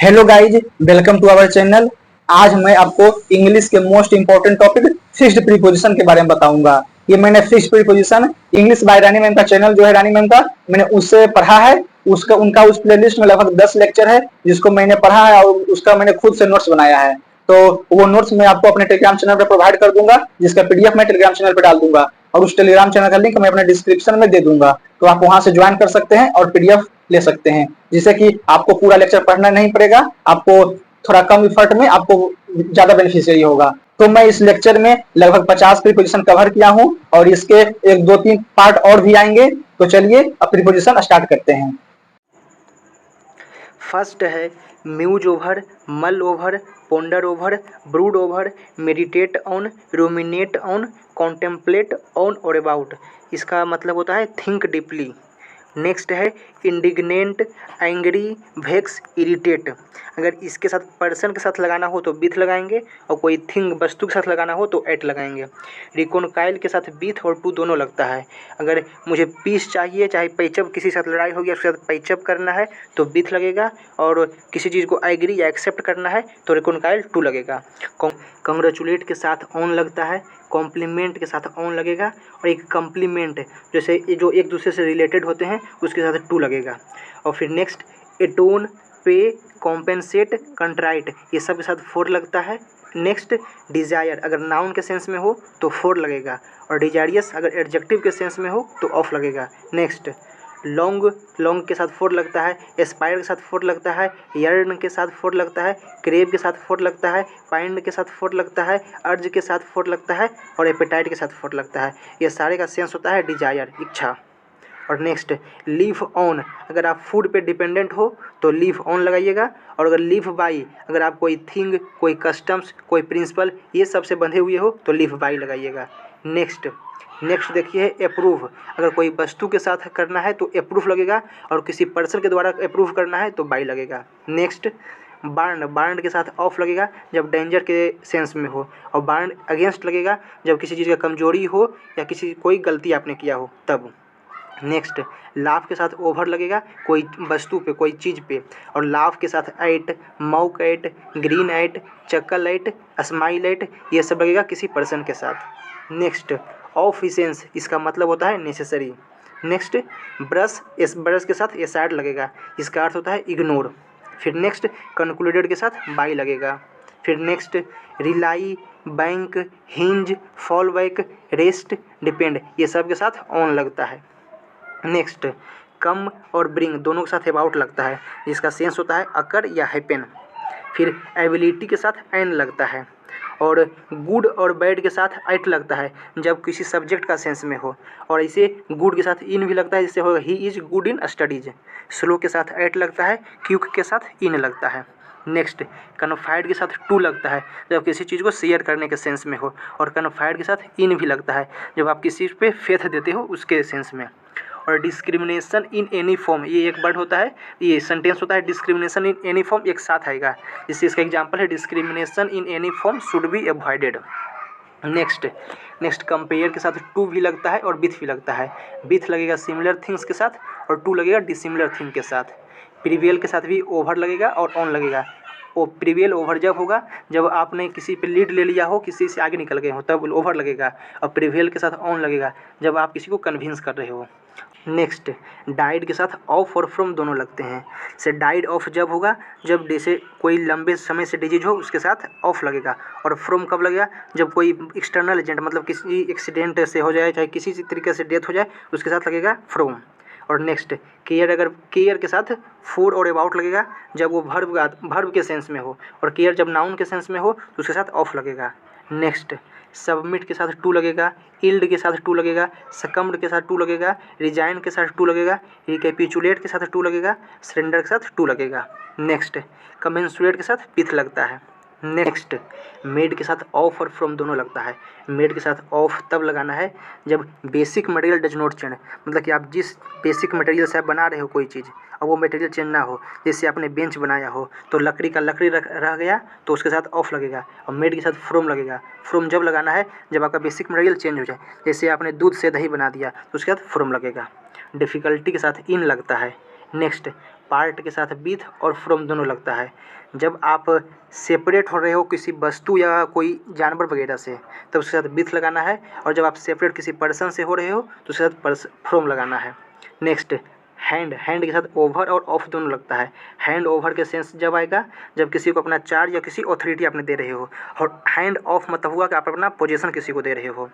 Hello guys, welcome to our channel. आज मैं आपको इंग्लिश के most important topic fixed preposition के बारे में बताऊंगा। ये मैंने fixed preposition English by Rani ma'am का चैनल जो है रानी मैम का, मैंने उससे पढ़ा है। उसका उनका उस प्लेलिस्ट में लगभग 10 लेक्चर है जिसको मैंने पढ़ा है और उसका मैंने खुद से नोट्स बनाया है। तो वो नोट्स मैं आपको अपने टेलीग्राम चैनल पर प्रोवाइड कर दूंगा, जिसका पीडीएफ मैं टेलीग्राम चैनल पर डाल दूंगा और उस टेलीग्राम चैनल का लिंक मैं अपने डिस्क्रिप्शन में दे दूंगा। तो आप वहां से ज्वाइन कर सकते हैं और पीडीएफ ले सकते हैं, जिससे कि आपको पूरा लेक्चर पढ़ना नहीं पड़ेगा। आपको थोड़ा कम इफर्ट में आपको ज्यादा बेनिफिशियरी होगा। तो मैं इस लेक्चर में लगभग 50 प्रीपोजिशन कवर किया हूं और इसके एक दो तीन पार्ट और भी आएंगे। तो चलिए अब प्रीपोजिशन स्टार्ट करते हैं। फर्स्ट है म्यूज ओवर, मल over, ponder over, brood over, meditate on, ruminate on, contemplate on और अबाउट। इसका मतलब होता है थिंक डीपली। नेक्स्ट है इंडिग्नेंट, एंग्री, वेक्स, इरिटेट। अगर इसके साथ पर्सन के साथ लगाना हो तो बीथ लगाएंगे और कोई थिंग वस्तु के साथ लगाना हो तो एट लगाएंगे। रिकॉनकाइल के साथ बीथ और टू दोनों लगता है। अगर मुझे पीस चाहिए, चाहे पैचअप किसी साथ लड़ाई हो गया उसके साथ पैचअप करना है तो बीथ लगेगा, और किसी चीज़ को एग्री या एक्सेप्ट करना है तो रिकॉनकाइल टू लगेगा। कंग्रेचुलेट के साथ ऑन लगता है, कॉम्प्लीमेंट के साथ ऑन लगेगा, और एक कम्प्लीमेंट जैसे जो एक दूसरे से रिलेटेड होते हैं उसके साथ टू लगेगा। और फिर नेक्स्ट एटोन, पे, कॉम्पेंसेट, कंट्राइट, ये सब के साथ फोर लगता है। नेक्स्ट डिज़ायर अगर नाउन के सेंस में हो तो फोर लगेगा, और डिजारियस अगर एडजेक्टिव के सेंस में हो तो ऑफ लगेगा। नेक्स्ट लॉन्ग, लॉन्ग के साथ फोर लगता है, एस्पायर के साथ फोर लगता है, यर्न के साथ फोर लगता है, क्रेव के साथ फोर लगता है, पाइंड के साथ फोर लगता है, अर्ज के साथ फोर लगता है, और एपेटाइट के साथ फोर लगता है। ये सारे का सेंस होता है डिजायर, इच्छा। और नेक्स्ट लीव ऑन, अगर आप फूड पे डिपेंडेंट हो तो लीव ऑन लगाइएगा, और अगर लीव बाई अगर आप कोई थिंग, कोई कस्टम्स, कोई प्रिंसिपल ये सब से बंधे हुए हो तो लीव बाई लगाइएगा। नेक्स्ट देखिए अप्रूव, अगर कोई वस्तु के साथ करना है तो अप्रूव लगेगा, और किसी पर्सन के द्वारा अप्रूव करना है तो बाई लगेगा। नेक्स्ट बार्न के साथ ऑफ लगेगा जब डेंजर के सेंस में हो, और बार्न अगेंस्ट लगेगा जब किसी चीज़ का कमजोरी हो या कोई गलती आपने किया हो तब। नेक्स्ट लाफ के साथ ओवर लगेगा कोई वस्तु पे, कोई चीज़ पे, और लाफ के साथ eight, माउक eight, green eight, चक्कल eight, smile at, ये सब लगेगा किसी पर्सन के साथ। नेक्स्ट ऑफिसेंस, इसका मतलब होता है नेसेसरी। नेक्स्ट ब्रश, इस ब्रश के साथ एसाइड लगेगा, इसका अर्थ होता है इग्नोर। फिर नेक्स्ट कंक्लूडेड के साथ बाई लगेगा। फिर next rely, bank, hinge, fall back, rest, depend, ये सब के साथ ऑन लगता है। नेक्स्ट कम और ब्रिंग दोनों के साथ अबाउट लगता है, जिसका सेंस होता है अकर या हैपन। फिर एबिलिटी के साथ एन लगता है, और गुड और बैड के साथ एट लगता है जब किसी सब्जेक्ट का सेंस में हो, और इसे गुड के साथ इन भी लगता है, जिससे होगा he is good in studies. Slow के साथ एट लगता है, क्विक के साथ इन लगता है। नेक्स्ट कन्फाइड के साथ टू लगता है जब किसी चीज़ को शेयर करने के सेंस में हो, और कन्फाइड के साथ इन भी लगता है जब आप किसी पे फेथ देते हो उसके सेंस में। और डिस्क्रिमिनेशन इन एनी फॉर्म, ये एक वर्ड होता है, ये सेंटेंस होता है डिस्क्रिमिनेशन इन एनी फॉर्म एक साथ आएगा, जिससे इसका एग्जांपल है discrimination in any form should be avoided. Next compare के साथ टू भी लगता है और विथ भी लगता है। विथ लगेगा सिमिलर थिंग्स के साथ और टू लगेगा डिसिमिलर थिंग के साथ। प्रीवियल के साथ भी ओवर लगेगा और ऑन लगेगा। वो प्रीवियल ओवर जब होगा जब आपने किसी पे लीड ले लिया हो, किसी से आगे निकल गए हो, तब ओवर लगेगा, और प्रीवियल के साथ ऑन लगेगा जब आप किसी को कन्विंस कर रहे हो। नेक्स्ट डाइड के साथ ऑफ और फ्रॉम दोनों लगते हैं। से डाइड ऑफ जब होगा जब जैसे कोई लंबे समय से डिजीज हो उसके साथ ऑफ लगेगा, और फ्रॉम कब लगेगा जब कोई एक्सटर्नल एजेंट मतलब किसी एक्सीडेंट से हो जाए, चाहे किसी तरीके से डेथ हो जाए, उसके साथ लगेगा फ्रॉम। और नेक्स्ट केयर, अगर केयर के साथ फॉर और अबाउट लगेगा जब वो वर्ब के सेंस में हो, और केयर जब नाउन के सेंस में हो तो उसके साथ ऑफ लगेगा। नेक्स्ट सबमिट के साथ टू लगेगा, इल्ड के साथ टू लगेगा, सकम्ड के साथ टू लगेगा, रिजाइन के साथ टू लगेगा, रिकैपिचुलेट के साथ टू लगेगा, सरेंडर के साथ टू लगेगा। नेक्स्ट कमेंसुरेट के साथ विथ लगता है। नेक्स्ट मेड के साथ ऑफ और फ्रॉम दोनों लगता है। मेड के साथ ऑफ तब लगाना है जब basic material does not change, मतलब कि आप जिस बेसिक मटेरियल से आप बना रहे हो कोई चीज़ और वो मटेरियल चेंज ना हो, जैसे आपने बेंच बनाया हो तो लकड़ी का लकड़ी रह गया तो उसके साथ ऑफ लगेगा, और मेड के साथ फ्रॉम लगेगा। फ्रॉम जब लगाना है जब आपका बेसिक मटेरियल चेंज हो जाए, जैसे आपने दूध से दही बना दिया तो उसके साथ फ्रॉम लगेगा। डिफ़िकल्टी के साथ इन लगता है। नेक्स्ट पार्ट के साथ विथ और फ्रॉम दोनों लगता है। जब आप सेपरेट हो रहे हो किसी वस्तु या कोई जानवर वगैरह से तो उसके साथ विथ लगाना है, और जब आप सेपरेट किसी पर्सन से हो रहे हो तो उसके साथ फ्रॉम लगाना है। नेक्स्ट हैंड, हैंड के साथ ओवर और ऑफ दोनों लगता है। हैंड ओवर के सेंस जब आएगा जब किसी को अपना चार्ज या किसी अथॉरिटी आपने दे रहे हो, और हैंड ऑफ मतलब हुआ कि आप अपना पोजीशन किसी को दे रहे हो।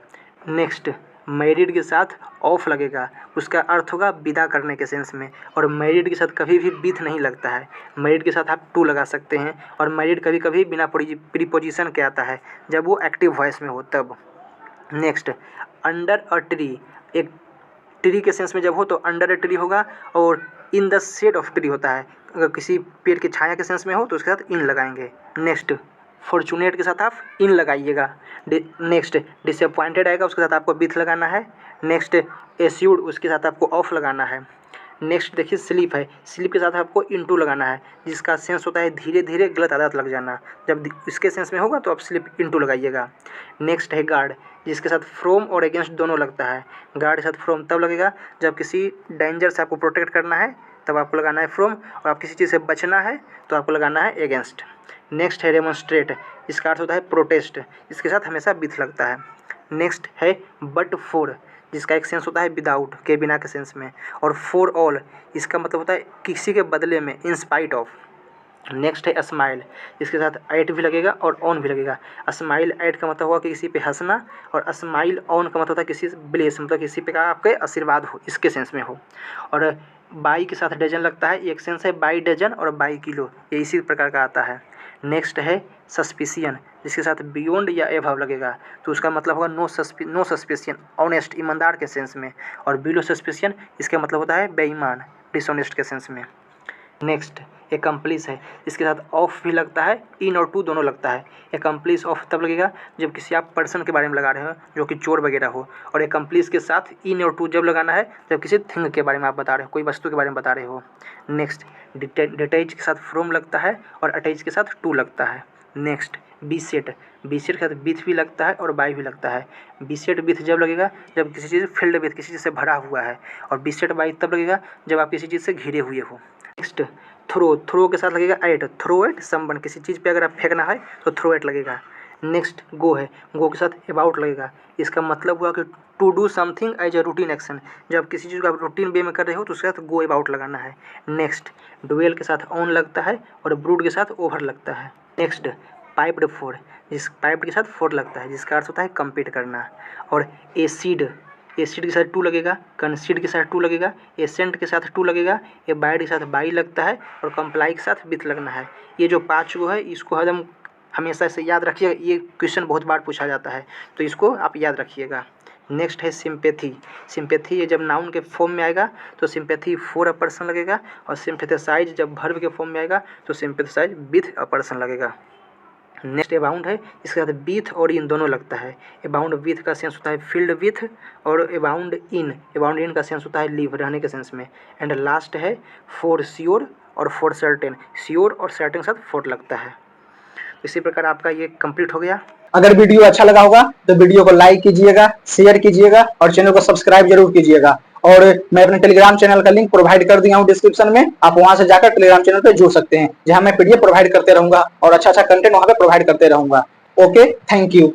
नेक्स्ट मैरिड के साथ ऑफ लगेगा, उसका अर्थ होगा विदा करने के सेंस में, और मैरिड के साथ कभी भी विथ नहीं लगता है। मैरिड के साथ आप टू लगा सकते हैं, और मैरिड कभी कभी बिना प्रीपोजिशन के आता है जब वो एक्टिव वॉइस में हो तब। नेक्स्ट अंडर अ ट्री, एक ट्री के सेंस में जब हो तो अंडर अ ट्री होगा, और in the shade of tree होता है, अगर किसी पेड़ की छाया के सेंस में हो तो उसके साथ इन लगाएंगे। नेक्स्ट फॉर्चुनेट के साथ आप इन लगाइएगा। नेक्स्ट डिसअपॉइंटेड आएगा, उसके साथ आपको विथ लगाना है। नेक्स्ट एस्यूर्ड, उसके साथ आपको ऑफ लगाना है। नेक्स्ट देखिए स्लीप है, स्लीप के साथ आपको इनटू लगाना है, जिसका सेंस होता है धीरे धीरे गलत आदत लग जाना। जब इसके सेंस में होगा तो आप स्लीप इनटू लगाइएगा। नेक्स्ट है गार्ड, जिसके साथ फ्रॉम और अगेंस्ट दोनों लगता है। गार्ड के साथ फ्रॉम तब लगेगा जब किसी डेंजर से आपको प्रोटेक्ट करना है तब आपको लगाना है फ्रॉम, और आप किसी चीज़ से बचना है तो आपको लगाना है अगेंस्ट। नेक्स्ट है डेमोन्स्ट्रेट, इसका अर्थ होता है प्रोटेस्ट, इसके साथ हमेशा विथ लगता है। नेक्स्ट है बट फॉर, जिसका एक सेंस होता है विदाउट के बिना के सेंस में, और फॉर ऑल इसका मतलब होता है किसी के बदले में, इन स्पाइट ऑफ। नेक्स्ट है स्माइल, इसके साथ एट भी लगेगा और ऑन भी लगेगा। स्माइल एट का मतलब हुआ कि किसी पे हंसना, और स्माइल ऑन का मतलब होता है किसी ब्लेस, मतलब किसी पे का आपके आशीर्वाद हो, इसके सेंस में हो। और बाई के साथ डजन लगता है, एक सेंस है बाई डजन और बाई किलो, ये इसी प्रकार का आता है। नेक्स्ट है सस्पिशियन, जिसके साथ बियॉन्ड या एबव लगेगा तो उसका मतलब होगा नो सस्पिशियन, ऑनेस्ट ईमानदार के सेंस में, और बिलो सस्पिशियन इसका मतलब होता है बेईमान, डिसऑनेस्ट के सेंस में। नेक्स्ट एकम्प्लिस है, इसके साथ ऑफ भी लगता है, इन और टू दोनों लगता है। एकम्प्लिस ऑफ तब लगेगा जब किसी आप पर्सन के बारे में लगा रहे हो जो कि चोर वगैरह हो, और एकम्प्लिस के साथ इन और टू जब लगाना है जब किसी थिंग के बारे में आप बता रहे हो, कोई वस्तु के बारे में बता रहे हो। नेक्स्ट डिटैच के साथ फ्रॉम लगता है, और अटैच के साथ टू लगता है। नेक्स्ट बीसेट, बीसेट के साथ विथ भी लगता है और बाई भी लगता है। बीसेट विथ जब लगेगा जब किसी चीज़ फिल्ड विथ, किसी चीज़ से भरा हुआ है, और बीसेट बाई तब लगेगा जब आप किसी चीज़ से घिरे हुए हो। नेक्स्ट थ्रो, थ्रो के साथ लगेगा एट, थ्रो एट समवन, किसी चीज़ पे अगर आप फेंकना है तो थ्रो एट लगेगा। नेक्स्ट गो है, गो के साथ अबाउट लगेगा, इसका मतलब हुआ कि to do something as a routine action, जब किसी चीज़ को आप रूटीन वे में कर रहे हो तो उसके साथ गो अबाउट लगाना है। नेक्स्ट डुएल के साथ ऑन लगता है, और ब्रूड के साथ ओवर लगता है। नेक्स्ट पाइप्ड फोर, जिस पाइप के साथ फोर लगता है, जिसका अर्थ होता है कम्पीट करना। और एसिड, एसिड के साथ टू लगेगा, कंसीड के साथ टू लगेगा, एसेंट के साथ टू लगेगा, एबाइड के साथ बाई लगता है, और कंप्लाई के साथ विथ लगना है। ये जो 5 को है इसको हम हमेशा से याद रखिएगा, ये क्वेश्चन बहुत बार पूछा जाता है तो इसको आप याद रखिएगा। नेक्स्ट है सिंपैथी, सिंपैथी ये जब नाउन के फॉर्म में आएगा तो सिंपैथी फॉर अ पर्सन लगेगा, और सिंपैथेसाइज जब वर्ब के फॉर्म में आएगा तो सिंपैथेसाइज विथ अ पर्सन लगेगा। नेक्स्ट अबाउंड है, इसके साथ विथ और इन दोनों लगता है। अबाउंड विथ का सेंस होता है फील्ड विथ, और अबाउंड इन का सेंस होता है लिव, रहने के सेंस में। एंड लास्ट है फॉर श्योर और फॉर सर्टेन, श्योर और सर्टेन के साथ फॉर लगता है। इसी प्रकार आपका ये कंप्लीट हो गया। अगर वीडियो अच्छा लगा होगा तो वीडियो को लाइक कीजिएगा, शेयर कीजिएगा, और चैनल को सब्सक्राइब जरूर कीजिएगा। और मैं अपने टेलीग्राम चैनल का लिंक प्रोवाइड कर दिया हूं डिस्क्रिप्शन में, आप वहां से जाकर टेलीग्राम चैनल पे जुड़ सकते हैं, जहां मैं पीडीएफ प्रोवाइड करते रहूंगा और अच्छा कंटेंट वहां पे प्रोवाइड करते रहूंगा। Okay, thank you.